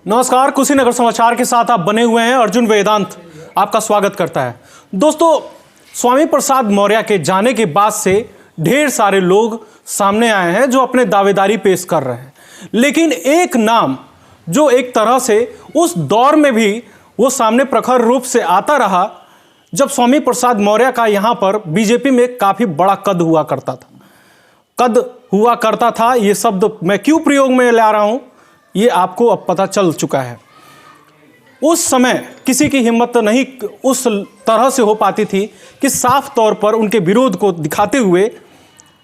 नमस्कार, कुशीनगर समाचार के साथ आप बने हुए हैं। अर्जुन वेदांत आपका स्वागत करता है। दोस्तों, स्वामी प्रसाद मौर्य के जाने के बाद से ढेर सारे लोग सामने आए हैं जो अपने दावेदारी पेश कर रहे हैं, लेकिन एक नाम जो एक तरह से उस दौर में भी वो सामने प्रखर रूप से आता रहा जब स्वामी प्रसाद मौर्य का यहाँ पर बीजेपी में काफ़ी बड़ा कद हुआ करता था। ये शब्द मैं क्यों प्रयोग में ला रहा हूँ ये आपको अब पता चल चुका है। उस समय किसी की हिम्मत नहीं उस तरह से हो पाती थी कि साफ तौर पर उनके विरोध को दिखाते हुए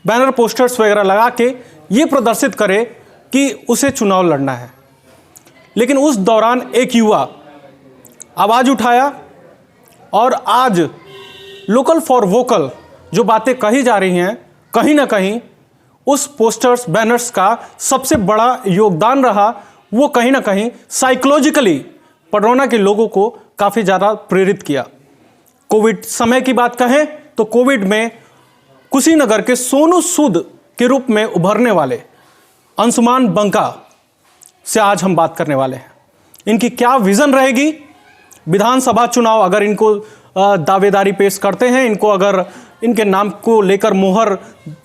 बैनर पोस्टर्स वगैरह लगा के ये प्रदर्शित करे कि उसे चुनाव लड़ना है। लेकिन उस दौरान एक युवा आवाज़ उठाया और आज लोकल फॉर वोकल जो बातें कही जा रही हैं, कहीं ना कहीं उस पोस्टर्स बैनर्स का सबसे बड़ा योगदान रहा। वो कहीं ना कहीं साइकोलॉजिकली पडरौना के लोगों को काफ़ी ज़्यादा प्रेरित किया। कोविड समय की बात कहें तो कोविड में कुशीनगर के सोनू सूद के रूप में उभरने वाले अंशुमान बंका से आज हम बात करने वाले हैं। इनकी क्या विज़न रहेगी, विधानसभा चुनाव अगर इनको दावेदारी पेश करते हैं, इनको अगर इनके नाम को लेकर मोहर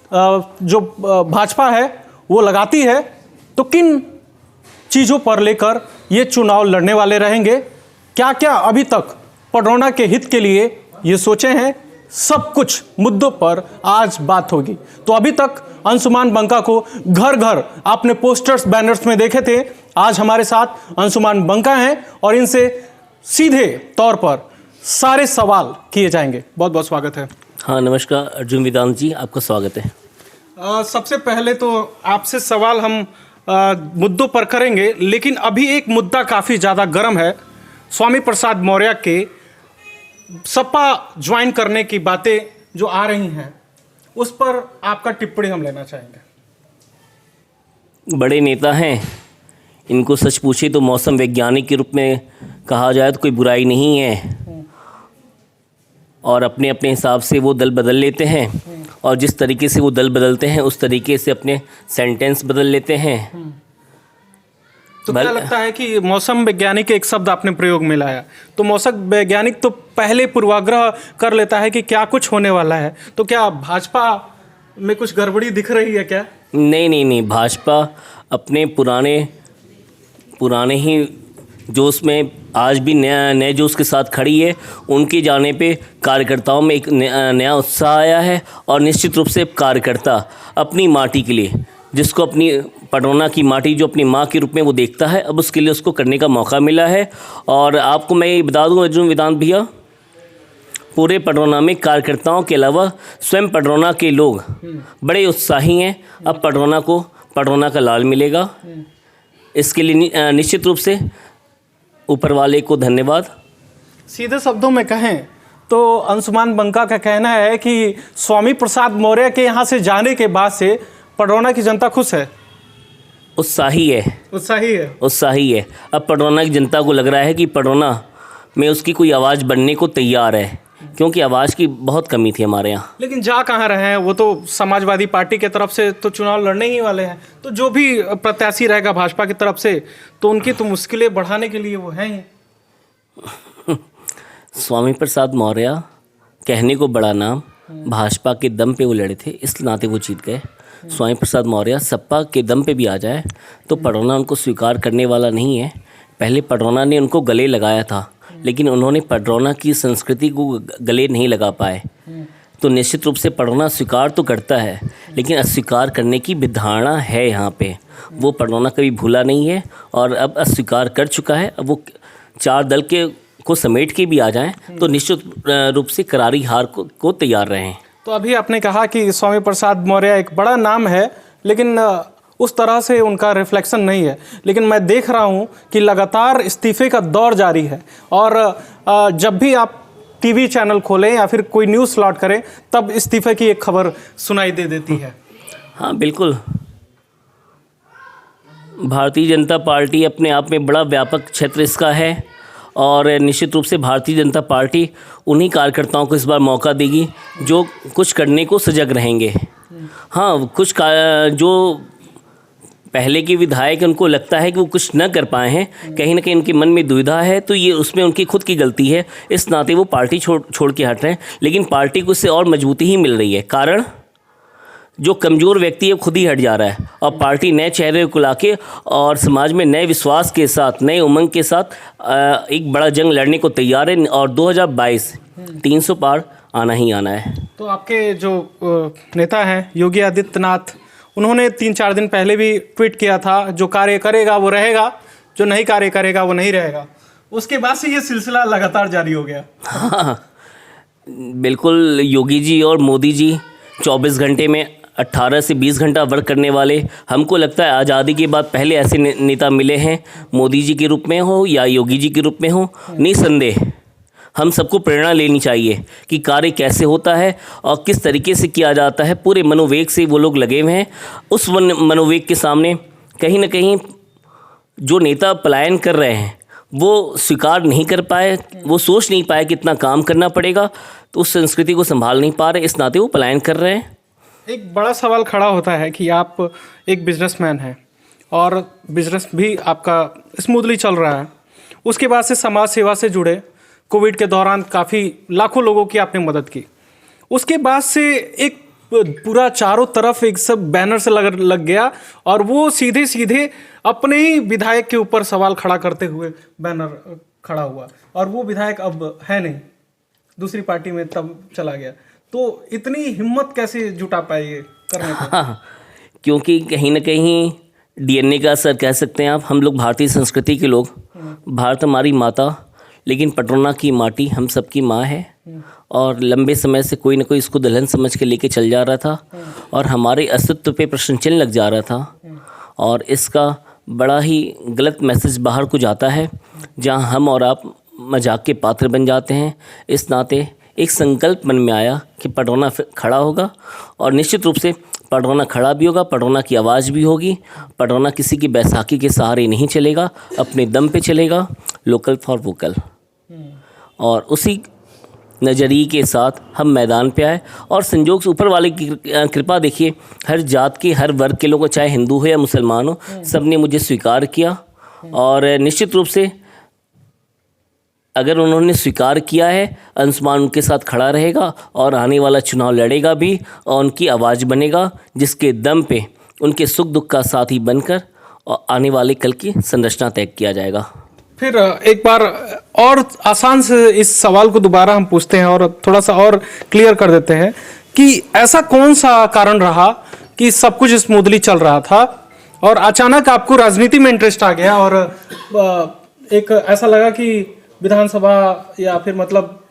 जो भाजपा है वो लगाती है, तो किन चीज़ों पर लेकर ये चुनाव लड़ने वाले रहेंगे, क्या क्या अभी तक पडरौना के हित के लिए ये सोचे हैं, सब कुछ मुद्दों पर आज बात होगी। तो अभी तक अंशुमान बंका को घर घर आपने पोस्टर्स बैनर्स में देखे थे। आज हमारे साथ अंशुमान बंका हैं और इनसे सीधे तौर पर सारे सवाल किए जाएंगे। बहुत बहुत स्वागत है। हाँ, नमस्कार अर्जुन वेदांत जी, आपका स्वागत है। सबसे पहले तो आपसे सवाल हम मुद्दों पर करेंगे, लेकिन अभी एक मुद्दा काफ़ी ज़्यादा गर्म है। स्वामी प्रसाद मौर्य के सपा ज्वाइन करने की बातें जो आ रही हैं, उस पर आपका टिप्पणी हम लेना चाहेंगे। बड़े नेता हैं, इनको सच पूछे तो मौसम वैज्ञानिक के रूप में कहा जाए तो कोई बुराई नहीं है, और अपने अपने हिसाब से वो दल बदल लेते हैं, और जिस तरीके से वो दल बदलते हैं उस तरीके से अपने सेंटेंस बदल लेते हैं। तो क्या लगता है कि मौसम वैज्ञानिक एक शब्द आपने प्रयोग में लाया, तो मौसम वैज्ञानिक तो पहले पूर्वाग्रह कर लेता है कि क्या कुछ होने वाला है, तो क्या भाजपा में कुछ गड़बड़ी दिख रही है क्या? नहीं, भाजपा अपने पुराने ही जोश में आज भी नए जोश के साथ खड़ी है। उनके जाने पे कार्यकर्ताओं में एक नया उत्साह आया है, और निश्चित रूप से कार्यकर्ता अपनी माटी के लिए, जिसको अपनी पडरौना की माटी जो अपनी माँ के रूप में वो देखता है, अब उसके लिए उसको करने का मौका मिला है। और आपको मैं ये बता दूँ अर्जुन वेदांत भैया, पूरे पडरौना में कार्यकर्ताओं के अलावा स्वयं पडरौना के लोग बड़े उत्साही हैं। अब पडरौना का लाल मिलेगा, इसके लिए निश्चित रूप से ऊपर वाले को धन्यवाद। सीधे शब्दों में कहें तो अंशुमान बंका का कहना है कि स्वामी प्रसाद मौर्य के यहाँ से जाने के बाद से पडरौना की जनता खुश है, उत्साही है। अब पडरौना की जनता को लग रहा है कि पडरौना में उसकी कोई आवाज़ बनने को तैयार है, क्योंकि आवाज़ की बहुत कमी थी हमारे यहाँ। लेकिन जा कहाँ रहे हैं, वो तो समाजवादी पार्टी की तरफ से तो चुनाव लड़ने ही वाले हैं, तो जो भी प्रत्याशी रहेगा भाजपा की तरफ से तो उनकी तो मुश्किलें बढ़ाने के लिए वो हैं ही। स्वामी प्रसाद मौर्य कहने को बड़ा नाम, भाजपा के दम पे वो लड़े थे, इस नाते वो जीत गए। स्वामी प्रसाद मौर्य सपा के दम पे भी आ जाए तो पडरौना उनको स्वीकार करने वाला नहीं है। पहले पडरौना ने उनको गले लगाया था, लेकिन उन्होंने पडरौना की संस्कृति को गले नहीं लगा पाए। तो निश्चित रूप से पडरौना स्वीकार तो करता है, लेकिन अस्वीकार करने की भी धारणा है यहाँ पे। वो पडरौना कभी भूला नहीं है, और अब अस्वीकार कर चुका है। अब वो चार दल को समेट के भी आ जाएं तो निश्चित रूप से करारी हार को तैयार रहें। तो अभी आपने कहा कि स्वामी प्रसाद मौर्य एक बड़ा नाम है, लेकिन उस तरह से उनका रिफ्लेक्शन नहीं है। लेकिन मैं देख रहा हूं कि लगातार इस्तीफे का दौर जारी है, और जब भी आप टीवी चैनल खोलें या फिर कोई न्यूज़ स्लॉट करें तब इस्तीफे की एक खबर सुनाई दे देती है। हाँ बिल्कुल, भारतीय जनता पार्टी अपने आप में बड़ा व्यापक क्षेत्र इसका है, और निश्चित रूप से भारतीय जनता पार्टी उन्हीं कार्यकर्ताओं को इस बार मौका देगी जो कुछ करने को सजग रहेंगे। हाँ, जो पहले के विधायक उनको लगता है कि वो कुछ न कर पाए हैं, कहीं ना कहीं उनके मन में दुविधा है, तो ये उसमें उनकी खुद की गलती है। इस नाते वो पार्टी छोड़ के हट रहे हैं, लेकिन पार्टी को इससे और मजबूती ही मिल रही है। कारण जो कमज़ोर व्यक्ति है खुद ही हट जा रहा है और पार्टी नए चेहरे को लाके और समाज में नए विश्वास के साथ, नए उमंग के साथ एक बड़ा जंग लड़ने को तैयार है और 2022 300 पार आना ही आना है। तो आपके जो नेता हैं योगी आदित्यनाथ, उन्होंने 3-4 दिन पहले भी ट्वीट किया था, जो कार्य करेगा वो रहेगा, जो नहीं कार्य करेगा वो नहीं रहेगा। उसके बाद से ये सिलसिला लगातार जारी हो गया। हाँ, बिल्कुल। योगी जी और मोदी जी 24 घंटे में 18 से 20 घंटा वर्क करने वाले, हमको लगता है आज़ादी के बाद पहले ऐसे नेता मिले हैं, मोदी जी के रूप में हो या योगी जी के रूप में हो। निसंदेह हम सबको प्रेरणा लेनी चाहिए कि कार्य कैसे होता है और किस तरीके से किया जाता है। पूरे मनोवेग से वो लोग लगे हुए हैं। उस मनोवेग के सामने कहीं ना कहीं जो नेता पलायन कर रहे हैं वो स्वीकार नहीं कर पाए, वो सोच नहीं पाए कि इतना काम करना पड़ेगा, तो उस संस्कृति को संभाल नहीं पा रहे, इस नाते वो पलायन कर रहे हैं। एक बड़ा सवाल खड़ा होता है कि आप एक बिजनेसमैन हैं और बिजनेस भी आपका स्मूथली चल रहा है, उसके बाद से समाज सेवा से जुड़े, कोविड के दौरान काफ़ी लाखों लोगों की आपने मदद की, उसके बाद से एक पूरा चारों तरफ एक सब बैनर से लग गया और वो सीधे सीधे अपने ही विधायक के ऊपर सवाल खड़ा करते हुए बैनर खड़ा हुआ और वो विधायक अब है नहीं, दूसरी पार्टी में तब चला गया। तो इतनी हिम्मत कैसे जुटा पाए ये करने को? हाँ, क्योंकि कहीं ना कहीं डीएनए का असर कह सकते हैं आप। हम लोग भारतीय संस्कृति के लोग, भारत हमारी माता, लेकिन पटरौना की माटी हम सबकी माँ है और लंबे समय से कोई ना कोई इसको दुल्हन समझ के लेके चल जा रहा था और हमारे अस्तित्व पे प्रश्न चिन्ह लग जा रहा था और इसका बड़ा ही गलत मैसेज बाहर को जाता है, जहाँ हम और आप मजाक के पात्र बन जाते हैं। इस नाते एक संकल्प मन में आया कि पटरौना खड़ा होगा और निश्चित रूप से पटरौना खड़ा भी होगा, पटरौना की आवाज़ भी होगी। पटरौना किसी की बैसाखी के सहारे नहीं चलेगा, अपने दम पे चलेगा, लोकल फॉर वोकल। और उसी नज़रिए के साथ हम मैदान पे आए और संजोग से ऊपर वाले की कृपा देखिए, हर जात के, हर वर्ग के लोगों, चाहे हिंदू हो या मुसलमान हो, सब ने मुझे स्वीकार किया। और निश्चित रूप से अगर उन्होंने स्वीकार किया है, अंशुमान उनके साथ खड़ा रहेगा और आने वाला चुनाव लड़ेगा भी और उनकी आवाज़ बनेगा, जिसके दम पे उनके सुख दुख का साथी बनकर और आने वाले कल की संरचना तय किया जाएगा। फिर एक बार और आसान से इस सवाल को दोबारा हम पूछते हैं और थोड़ा सा और क्लियर कर देते हैं कि ऐसा कौन सा कारण रहा कि सब कुछ स्मूथली चल रहा था और अचानक आपको राजनीति में इंटरेस्ट आ गया और एक ऐसा लगा कि विधानसभा या फिर मतलब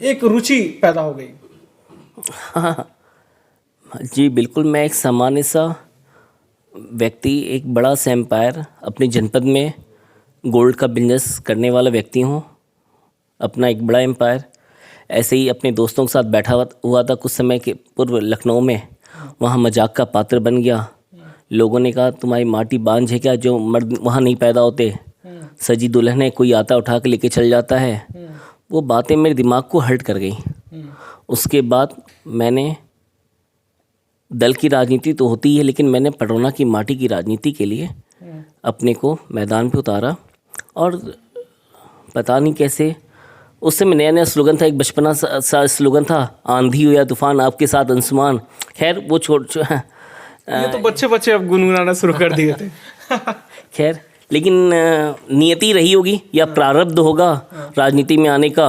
एक रुचि पैदा हो गई? हाँ जी, बिल्कुल। मैं एक सामान्य सा व्यक्ति, एक बड़ा सा एम्पायर, अपने जनपद में गोल्ड का बिजनेस करने वाला व्यक्ति हूँ, अपना एक बड़ा एम्पायर। ऐसे ही अपने दोस्तों के साथ बैठा हुआ था कुछ समय के पूर्व लखनऊ में, वहाँ मजाक का पात्र बन गया। लोगों ने कहा तुम्हारी माटी बांझ है क्या, जो मर्द वहाँ नहीं पैदा होते, सजी दुल्हन है, कोई आता उठा के लेके चल जाता है। वो बातें मेरे दिमाग को हर्ट कर गई। उसके बाद मैंने, दल की राजनीति तो होती है, लेकिन मैंने पटरौना की माटी की राजनीति के लिए अपने को मैदान पे उतारा। और पता नहीं कैसे उस समय नया नया स्लोगन था, एक बचपना सा स्लोगन था, आंधी हो या तूफान आपके साथ अंशुमान। खैर वो ये तो बच्चे अब गुनगुनाना शुरू कर दिए थे। खैर, लेकिन नियति रही होगी या प्रारब्ध होगा राजनीति में आने का।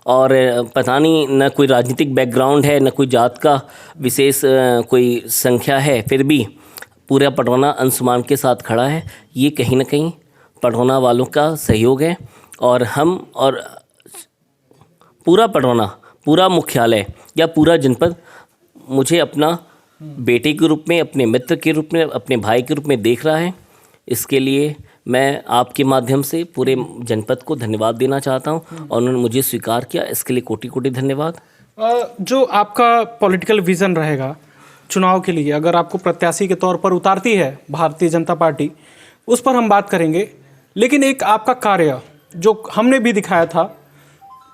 और पता नहीं, न कोई राजनीतिक बैकग्राउंड है, न कोई जात का विशेष कोई संख्या है, फिर भी पूरा पटरौना अंशुमान के साथ खड़ा है। ये कहीं ना कहीं पटरौना वालों का सहयोग है और हम और पूरा पटरौना, पूरा मुख्यालय या पूरा जनपद मुझे अपना बेटे के रूप में, अपने मित्र के रूप में, अपने भाई के रूप में देख रहा है। इसके लिए मैं आपके माध्यम से पूरे जनपद को धन्यवाद देना चाहता हूं और उन्होंने मुझे स्वीकार किया, इसके लिए कोटि कोटि धन्यवाद। जो आपका पॉलिटिकल विज़न रहेगा चुनाव के लिए, अगर आपको प्रत्याशी के तौर पर उतारती है भारतीय जनता पार्टी, उस पर हम बात करेंगे। लेकिन एक आपका कार्य जो हमने भी दिखाया था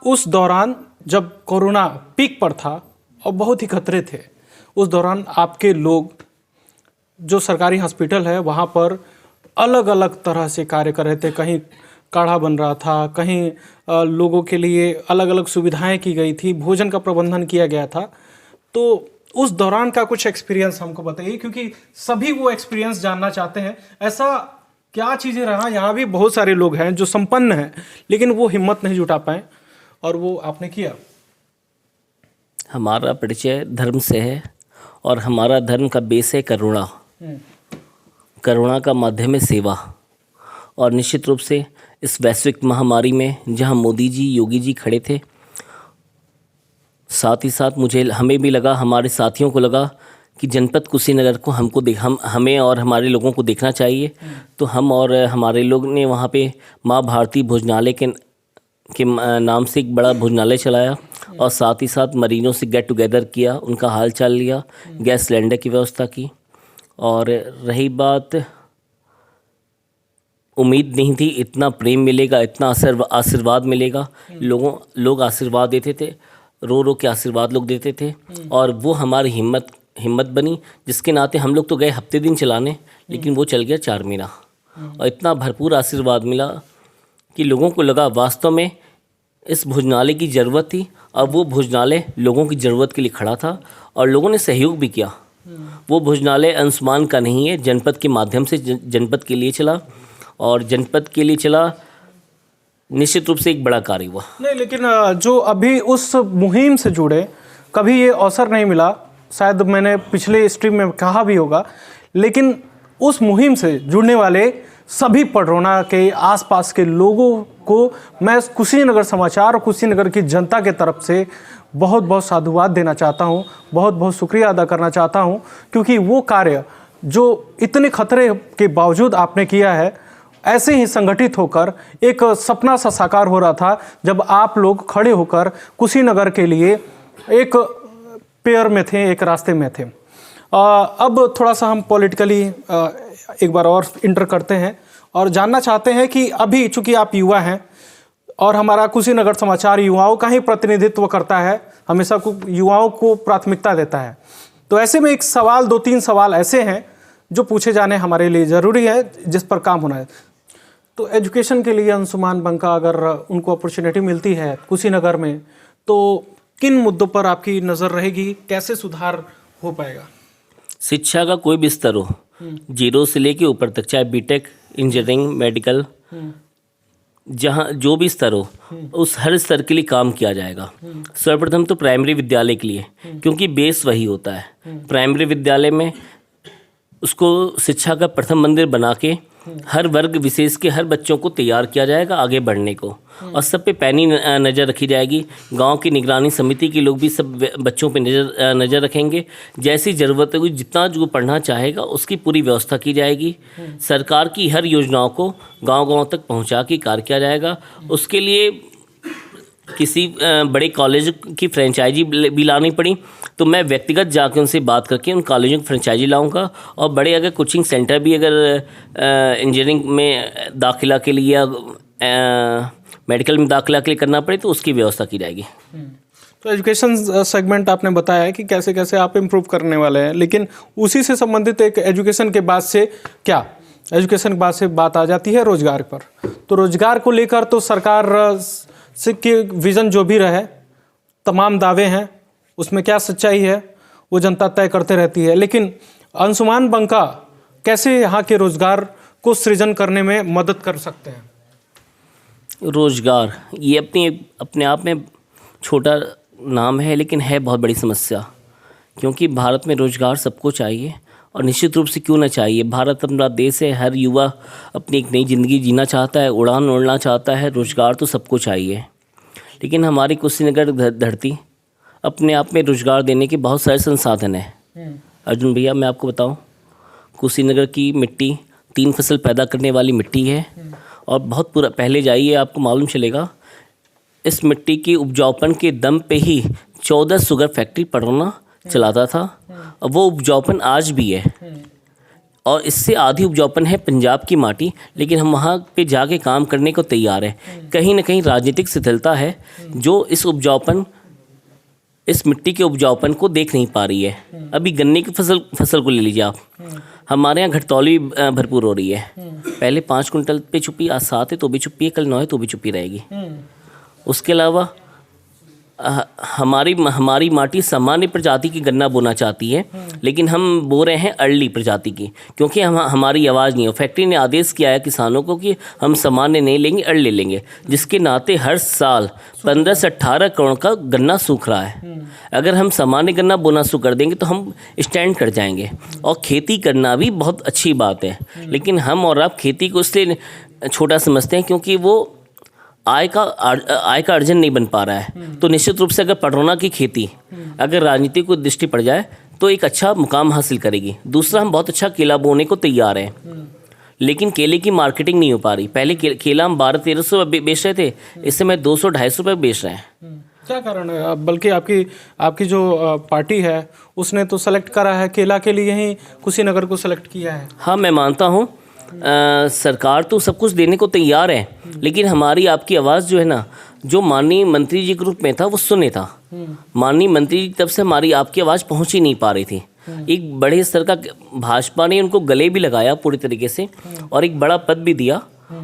उस दौरान, जब कोरोना पीक पर था और बहुत ही खतरे थे, उस दौरान आपके लोग जो सरकारी हॉस्पिटल है वहाँ पर अलग अलग तरह से कार्य कर रहे थे। कहीं काढ़ा बन रहा था, कहीं लोगों के लिए अलग अलग सुविधाएं की गई थी, भोजन का प्रबंधन किया गया था। तो उस दौरान का कुछ एक्सपीरियंस हमको बताइए, क्योंकि सभी वो एक्सपीरियंस जानना चाहते हैं। ऐसा क्या चीज़ें रहा, यहाँ भी बहुत सारे लोग हैं जो संपन्न हैं लेकिन वो हिम्मत नहीं जुटा पाए और वो आपने किया। हमारा परिचय धर्म से है और हमारा धर्म का बेस है करुणा। करुणा का माध्यम है सेवा। और निश्चित रूप से इस वैश्विक महामारी में जहां मोदी जी, योगी जी खड़े थे, साथ ही साथ हमें भी लगा, हमारे साथियों को लगा कि जनपद कुशीनगर को हमें और हमारे लोगों को देखना चाहिए। तो हम और हमारे लोग ने वहाँ पे माँ भारती भोजनालय के नाम से एक बड़ा भोजनालय चलाया और साथ ही साथ मरीजों से गेट टुगेदर किया, उनका हाल चाल लिया, गैस सिलेंडर की व्यवस्था की। और रही बात, उम्मीद नहीं थी इतना प्रेम मिलेगा, इतना आशीर्वाद मिलेगा। लोग आशीर्वाद देते थे, रो रो के आशीर्वाद लोग देते थे और वो हमारी हिम्मत बनी, जिसके नाते हम लोग तो गए हफ्ते दिन चलाने, लेकिन वो चल गया 4 महीना। और इतना भरपूर आशीर्वाद मिला कि लोगों को लगा वास्तव में इस भोजनालय की ज़रूरत थी और वो भोजनालय लोगों की ज़रूरत के लिए खड़ा था और लोगों ने सहयोग भी किया। वो भोजनालय अंशुमान का नहीं है, जनपद के माध्यम से जनपद के लिए चला और जनपद के लिए चला, निश्चित रूप से एक बड़ा कार्य हुआ। नहीं, लेकिन जो अभी उस मुहिम से जुड़े कभी ये अवसर नहीं मिला, शायद मैंने पिछले स्ट्रीम में कहा भी होगा, लेकिन उस मुहिम से जुड़ने वाले सभी पडरौना के आसपास के लोगों को मैं कुशीनगर समाचार और कुशीनगर की जनता के तरफ से बहुत बहुत साधुवाद देना चाहता हूँ, बहुत बहुत शुक्रिया अदा करना चाहता हूँ, क्योंकि वो कार्य जो इतने खतरे के बावजूद आपने किया है, ऐसे ही संगठित होकर एक सपना सा साकार हो रहा था जब आप लोग खड़े होकर कुशीनगर के लिए एक पेयर में थे, एक रास्ते में थे। अब थोड़ा सा हम पॉलिटिकली एक बार और इंटर करते हैं और जानना चाहते हैं कि अभी चूंकि आप युवा हैं और हमारा कुशीनगर समाचार युवाओं का ही प्रतिनिधित्व करता है, हमेशा युवाओं को प्राथमिकता देता है, तो ऐसे में एक सवाल, 2-3 सवाल ऐसे हैं जो पूछे जाने हमारे लिए ज़रूरी है, जिस पर काम होना है। तो एजुकेशन के लिए अंशुमान बंका, अगर उनको अपॉर्चुनिटी मिलती है कुशीनगर में, तो किन मुद्दों पर आपकी नज़र रहेगी, कैसे सुधार हो पाएगा? शिक्षा का कोई भी स्तर हो, 0 से लेके ऊपर तक, चाहे बीटेक, इंजीनियरिंग, मेडिकल, जहाँ जो भी स्तर हो, उस हर स्तर के लिए काम किया जाएगा। सर्वप्रथम तो प्राइमरी विद्यालय के लिए, क्योंकि बेस वही होता है। प्राइमरी विद्यालय में उसको शिक्षा का प्रथम मंदिर बना के हर वर्ग विशेष के हर बच्चों को तैयार किया जाएगा आगे बढ़ने को, और सब पे पैनी नज़र रखी जाएगी। गांव की निगरानी समिति के लोग भी सब बच्चों पे नज़र रखेंगे। जैसी ज़रूरत होगी, जितना जो पढ़ना चाहेगा उसकी पूरी व्यवस्था की जाएगी। सरकार की हर योजनाओं को गांव-गांव तक पहुंचा के कार्य किया जाएगा। उसके लिए किसी बड़े कॉलेज की फ्रेंचाइजी भी लानी पड़ी तो मैं व्यक्तिगत जाकर उनसे बात करके उन कॉलेजों की फ्रेंचाइजी लाऊंगा। और बड़े अगर कोचिंग सेंटर भी अगर इंजीनियरिंग में दाखिला के लिए या मेडिकल में दाखिला के लिए करना पड़े तो उसकी व्यवस्था की जाएगी। तो एजुकेशन सेगमेंट आपने बताया है कि कैसे कैसे आप इम्प्रूव करने वाले हैं, लेकिन उसी से संबंधित एक एजुकेशन के बाद से क्या, एजुकेशन के बाद से बात आ जाती है रोजगार पर। तो रोजगार को लेकर तो सरकार से के विज़न जो भी रहे, तमाम दावे हैं, उसमें क्या सच्चाई है वो जनता तय करते रहती है, लेकिन अंशुमान बंका कैसे यहाँ के रोजगार को सृजन करने में मदद कर सकते हैं? रोजगार ये अपने आप में छोटा नाम है, लेकिन है बहुत बड़ी समस्या, क्योंकि भारत में रोजगार सबको चाहिए और निश्चित रूप से क्यों ना चाहिए। भारत अपना देश है, हर युवा अपनी एक नई ज़िंदगी जीना चाहता है, उड़ान उड़ना चाहता है, रोज़गार तो सबको चाहिए। लेकिन हमारी कुशीनगर धरती अपने आप में रोज़गार देने के बहुत सारे संसाधन हैं। अर्जुन भैया, मैं आपको बताऊं, कुशीनगर की मिट्टी 3 फसल पैदा करने वाली मिट्टी है और बहुत पूरा, पहले जाइए आपको मालूम चलेगा, इस मिट्टी की उपजाऊपन के दम पे ही 14 शुगर फैक्ट्री पडरौना चलाता था और वो उपजाऊपन आज भी है। और इससे आधी उपजाऊपन है पंजाब की माटी, लेकिन हम वहाँ पे जाके काम करने को तैयार हैं। कहीं ना कहीं राजनीतिक शिथिलता है जो इस मिट्टी के उपजाऊपन को देख नहीं पा रही है। अभी गन्ने की फसल को ले लीजिए आप, हमारे यहाँ घटतौली भरपूर हो रही है। पहले 5 कुंटल पे चुप्पी, आज 7 है तो भी चुप्पी है, कल 9 है तो भी चुप्पी रहेगी। उसके अलावा हमारी माटी सामान्य प्रजाति की गन्ना बोना चाहती है, लेकिन हम बो रहे हैं अर्ली प्रजाति की, क्योंकि हमारी आवाज़ नहीं है। फैक्ट्री ने आदेश किया है किसानों को कि हम सामान्य नहीं लेंगे, अर्ली लेंगे, जिसके नाते हर साल 15 से 18 करोड़ का गन्ना सूख रहा है। अगर हम सामान्य गन्ना बोना शुरू कर देंगे तो हम स्टैंड कर जाएंगे। और खेती करना भी बहुत अच्छी बात है, लेकिन हम और आप खेती को इसलिए छोटा समझते हैं क्योंकि वो आय का अर्जन नहीं बन पा रहा है। तो निश्चित रूप से अगर पटरौना की खेती अगर राजनीति को दृष्टि पड़ जाए तो एक अच्छा मुकाम हासिल करेगी। दूसरा, हम बहुत अच्छा केला बोने को तैयार हैं, लेकिन केले की मार्केटिंग नहीं हो पा रही। पहले केला हम 1200-1300 बेच रहे थे, इस समय 200-250 रुपये बेच रहे हैं। क्या कारण है? बल्कि आपकी जो पार्टी है उसने तो सेलेक्ट करा है केला के लिए ही कुशीनगर को सेलेक्ट किया है। हाँ, मैं मानता हूँ सरकार तो सब कुछ देने को तैयार है, लेकिन हमारी आपकी आवाज़ जो है ना, जो माननीय मंत्री जी के रूप में था वो सुने था। माननीय मंत्री जी तब से हमारी आपकी आवाज़ पहुंच ही नहीं पा रही थी। एक बड़े स्तर का भाजपा ने उनको गले भी लगाया पूरी तरीके से, और एक बड़ा पद भी दिया,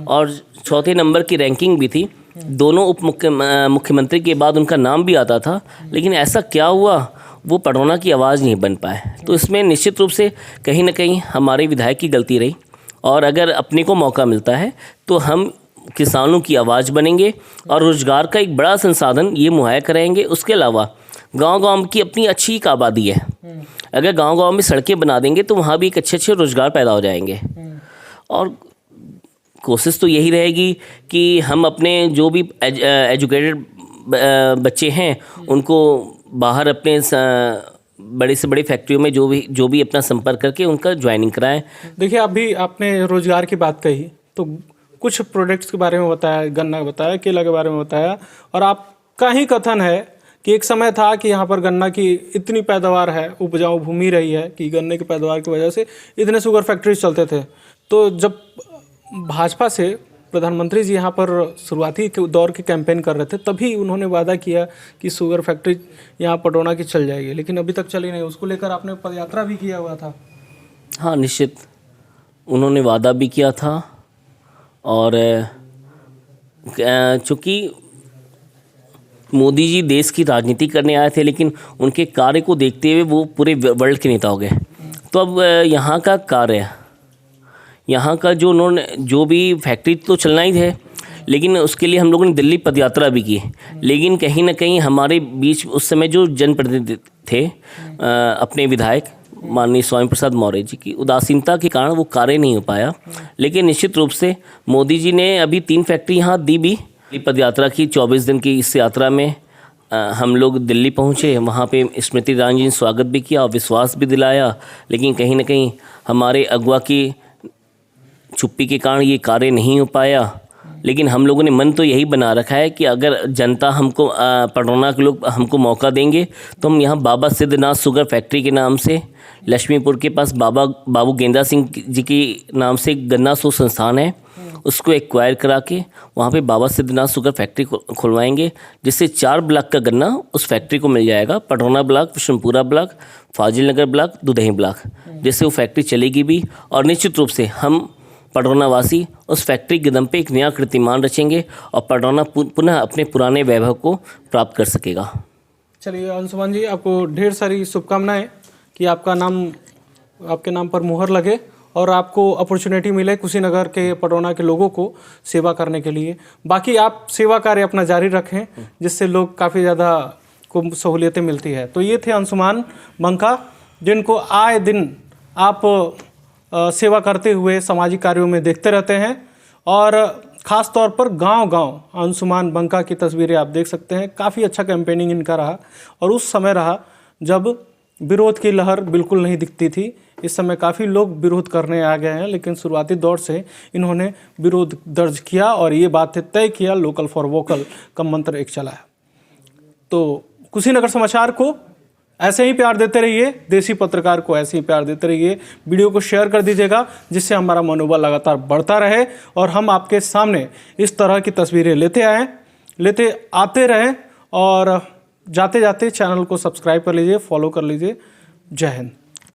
और 4थे नंबर की रैंकिंग भी थी। दोनों उप मुख्यमंत्री के बाद उनका नाम भी आता था, लेकिन ऐसा क्या हुआ, वो पटरौना की आवाज़ नहीं बन पाए। तो इसमें निश्चित रूप से कहीं ना कहीं हमारे विधायक की गलती रही, और अगर अपने को मौका मिलता है तो हम किसानों की आवाज़ बनेंगे और रोज़गार का एक बड़ा संसाधन ये मुहैया कराएंगे। उसके अलावा गांव-गांव की अपनी अच्छी एक आबादी है, अगर गांव-गांव में सड़कें बना देंगे तो वहाँ भी एक अच्छे रोज़गार पैदा हो जाएंगे। और कोशिश तो यही रहेगी कि हम अपने जो भी एजुकेटेड बच्चे हैं उनको बाहर अपने बड़े से बड़ी फैक्ट्रियों में जो भी अपना संपर्क करके उनका ज्वाइनिंग कराएं। देखिए, अभी आपने रोजगार की बात कही तो कुछ प्रोडक्ट्स के बारे में बताया, गन्ना बताया, केला के बारे में बताया, और आपका ही कथन है कि एक समय था कि यहाँ पर गन्ना की इतनी पैदावार है, उपजाऊ भूमि रही है कि गन्ने की पैदावार की वजह से इतने शुगर फैक्ट्रीज चलते थे। तो जब भाजपा से प्रधानमंत्री जी यहाँ पर शुरुआती दौर के कैंपेन कर रहे थे, तभी उन्होंने वादा किया कि शुगर फैक्ट्री यहाँ पटरौना की चल जाएगी, लेकिन अभी तक चली नहीं। उसको लेकर आपने पदयात्रा भी किया हुआ था। हाँ, निश्चित उन्होंने वादा भी किया था, और चूँकि मोदी जी देश की राजनीति करने आए थे, लेकिन उनके कार्य को देखते हुए वो पूरे वर्ल्ड के नेता हो गए। तो अब यहाँ का कार्य, यहाँ का जो भी फैक्ट्री तो चलना ही है, लेकिन उसके लिए हम लोगों ने दिल्ली पदयात्रा भी की। लेकिन कहीं ना कहीं हमारे बीच उस समय जो जनप्रतिनिधि थे, अपने विधायक माननीय स्वामी प्रसाद मौर्य जी की उदासीनता के कारण वो कार्य नहीं हो पाया। लेकिन निश्चित रूप से मोदी जी ने अभी 3 फैक्ट्री यहाँ दी भी। पदयात्रा की 24 दिन की इस यात्रा में हम लोग दिल्ली पहुँचे, वहाँ पे स्मृति ईरानी जी ने स्वागत भी किया और विश्वास भी दिलाया, लेकिन कहीं ना कहीं हमारे अगुवा की चुप्पी के कारण ये कार्य नहीं हो पाया। लेकिन हम लोगों ने मन तो यही बना रखा है कि अगर जनता हमको पटरौना के लोग हमको मौका देंगे तो हम यहाँ बाबा सिद्धनाथ शुगर फैक्ट्री के नाम से, लक्ष्मीपुर के पास बाबू गेंदा सिंह जी के नाम से गन्ना शोध संस्थान है, उसको एक्वायर करा के वहाँ पे बाबा सिद्धनाथ शुगर फैक्ट्री खुलवाएंगे, जिससे 4 ब्लॉक का गन्ना उस फैक्ट्री को मिल जाएगा। पटरौना ब्लॉक, विष्णुपुरा ब्लॉक, फाजिल नगर ब्लॉक, दुधही ब्लॉक, जिससे वो फैक्ट्री चलेगी भी। और निश्चित रूप से हम पटरौना वासी उस फैक्ट्री के दम पे एक नया कीर्तिमान रचेंगे और पटरौना पुनः अपने पुराने वैभव को प्राप्त कर सकेगा। चलिए अंशुमान जी, आपको ढेर सारी शुभकामनाएं कि आपके नाम पर मुहर लगे और आपको अपॉर्चुनिटी मिले कुशीनगर के, पटरौना के लोगों को सेवा करने के लिए। बाकी आप सेवा कार्य अपना जारी रखें, जिससे लोग काफ़ी ज़्यादा को सहूलियतें मिलती है। तो ये थे अंशुमान बंका, जिनको आए दिन आप सेवा करते हुए सामाजिक कार्यों में देखते रहते हैं, और ख़ास तौर पर गांव-गांव अंशुमान बंका की तस्वीरें आप देख सकते हैं। काफ़ी अच्छा कैंपेनिंग इनका रहा, और उस समय रहा जब विरोध की लहर बिल्कुल नहीं दिखती थी। इस समय काफ़ी लोग विरोध करने आ गए हैं, लेकिन शुरुआती दौर से इन्होंने विरोध दर्ज किया और ये बात तय किया, लोकल फॉर वोकल का मंत्र एक चला है। तो कुशीनगर समाचार को ऐसे ही प्यार देते रहिए, देसी पत्रकार को ऐसे ही प्यार देते रहिए। वीडियो को शेयर कर दीजिएगा, जिससे हमारा मनोबल लगातार बढ़ता रहे और हम आपके सामने इस तरह की तस्वीरें लेते आते रहें। और जाते जाते चैनल को सब्सक्राइब कर लीजिए, फॉलो कर लीजिए। जय हिंद।